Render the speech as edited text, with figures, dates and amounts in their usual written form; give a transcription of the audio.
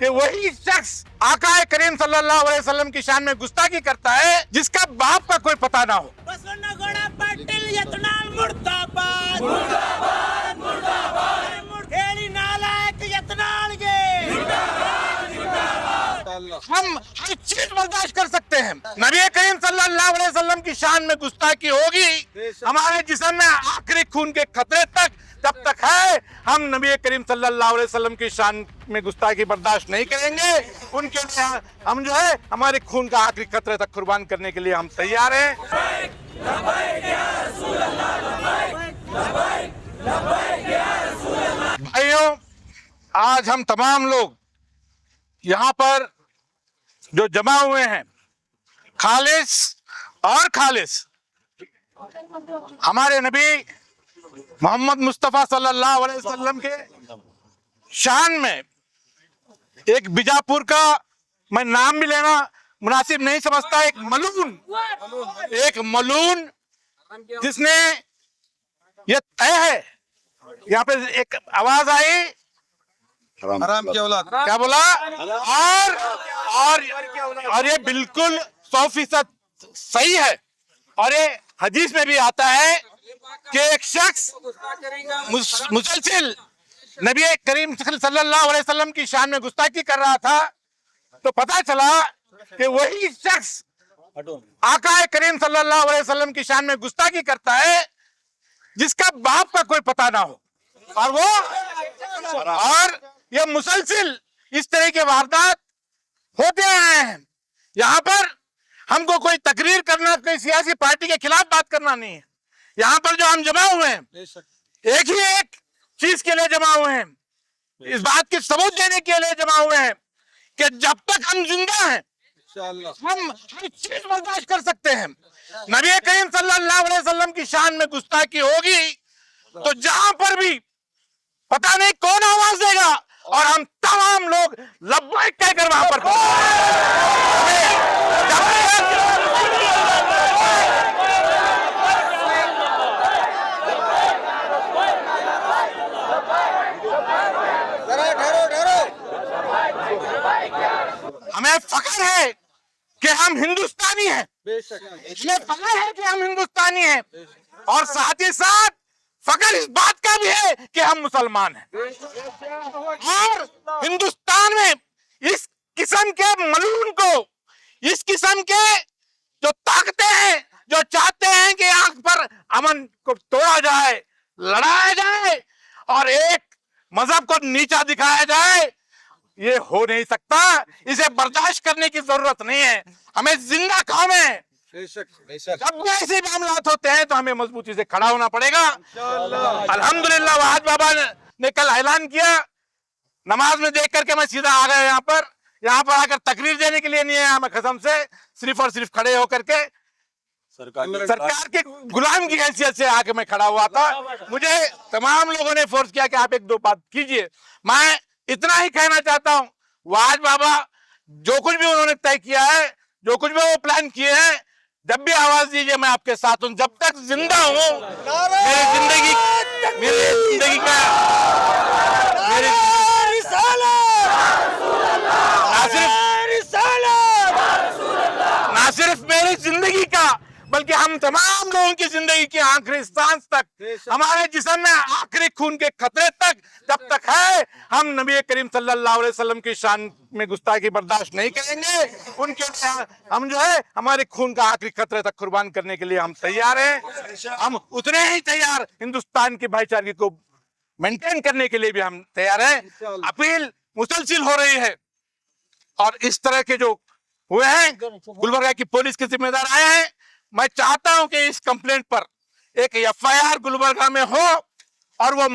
कि वही शख्स आकाए करीम सल्लल्लाहु अलैहि वसल्लम की शान में गुस्ताखी करता है जिसका बाप का कोई पता ना हो। बसवनगौड़ा पाटील यत्नाल मुर्दाबाद मुर्दाबाद मुर्दाबाद मुर्देली नालायक यत्नाल के हम हर चीज बर्दाश्त कर सकते हैं। नबी करीम सल्लल्लाहु अलैहि वसल्लम की शान में गुस्ताखी होगी, हमारे जिस्म में आखिरी खून के खतरे तक जब तक है, हम नबी करीम सल्लल्लाहु अलैहि वसल्लम की शान में गुस्ताखी बर्दाश्त नहीं करेंगे। उनके लिए हम जो है हमारे खून का आखिरी खतरे तक कुर्बान करने के लिए हम तैयार हैं। भाइयों, आज हम तमाम लोग यहाँ पर जो जमा हुए हैं, खालिस और खालिस हमारे नबी मोहम्मद मुस्तफ़ा सल्लल्लाहु अलैहि वसल्लम के शान में एक बीजापुर का मैं नाम भी लेना मुनासिब नहीं समझता, एक मलून जिसने ये तय है, यहाँ पे एक आवाज आई हराम की औलाद, क्या बोला, और ये बिल्कुल 100% सही है। और ये हदीस में भी आता है कि एक शख्स मुसलसिल नबी करीम सल्लल्लाहु अलैहि वसल्लम की शान में गुस्ताखी कर रहा था, तो पता चला कि वही शख्स आकाए करीम सल्लल्लाहु अलैहि वसल्लम की शान में गुस्ताखी करता है जिसका बाप का कोई पता ना हो। और ये मुसलसिल इस तरह के वारदात होते आए हैं। यहाँ पर हमको कोई तकरीर करना, कोई सियासी पार्टी के खिलाफ बात करना नहीं है। यहाँ पर जो हम जमा हुए हैं, एक ही एक चीज के लिए जमा हुए हैं, इस बात की सबूत देने के लिए जमा हुए हैं कि जब तक हम जिंदा हैं हम हर चीज बर्दाश्त कर सकते हैं। नबी करीम सल्लल्लाहु अलैहि वसल्लम की शान में गुस्ताखी होगी तो जहां पर भी पता नहीं कौन आवाज देगा और हम तमाम लोग लब्बैक कहकर वहां पर हमें फख्र है कि हम हिंदुस्तानी हैं, हमें फख्र है कि हम हिंदुस्तानी हैं, और साथ ही साथ फख्र इस बात का भी है कि हम मुसलमान हैं। और हिंदुस्तान में इस किस्म के मलून को, इस किस्म के जो ताकतें हैं, जो चाहते हैं कि आंख पर अमन को तोड़ा जाए, लड़ाया जाए और एक मजहब को नीचा दिखाया जाए, ये हो नहीं सकता। इसे बर्दाश्त करने की जरूरत नहीं है। हमें जिंदा काम है। जब भी ऐसे मामलात होते हैं तो हमें मजबूती से खड़ा होना पड़ेगा। अल्हम्दुलिल्लाह वहाज बाबा ने कल ऐलान किया, नमाज में देख करके मैं सीधा आ गया यहाँ पर आकर तकरीर देने के लिए नहीं आया मैं, कसम से सिर्फ और सिर्फ खड़े होकर के सरकार के गुलाम की हैसियत से आके मैं खड़ा हुआ था। मुझे तमाम लोगों ने फोर्स किया कि आप एक दो बात कीजिए। मैं इतना ही कहना चाहता हूँ, वहाज बाबा जो कुछ भी उन्होंने तय किया है, जो कुछ भी वो प्लान किए हैं, जब भी आवाज दीजिए मैं आपके साथ हूँ। जब तक जिंदा हूँ मेरी जिंदगी का ना सिर्फ मेरी जिंदगी का बल्कि हम तमाम लोगों की जिंदगी की आखिरी सांस तक, हमारे जिस्म में आखिरी खून के खतरे तक जब तक है, हम नबी करीम सल्लल्लाहु अलैहि वसल्लम की शान में गुस्ताखी बर्दाश्त नहीं करेंगे। उनके लिए हम जो है हमारे खून का आखिरी खतरे तक कुर्बान करने के लिए हम तैयार हैं। हम उतने ही तैयार हिंदुस्तान की भाईचारे को मेंटेन करने के लिए भी हम तैयार हैं। अपील मुसलसिल हो रही है और इस तरह के जो हुए हैं, गुलबर्गा की पुलिस के जिम्मेदार आए हैं। मैं चाहता हूं कि इस कंप्लेंट पर एक FIR गुलबर्गा में हो और वो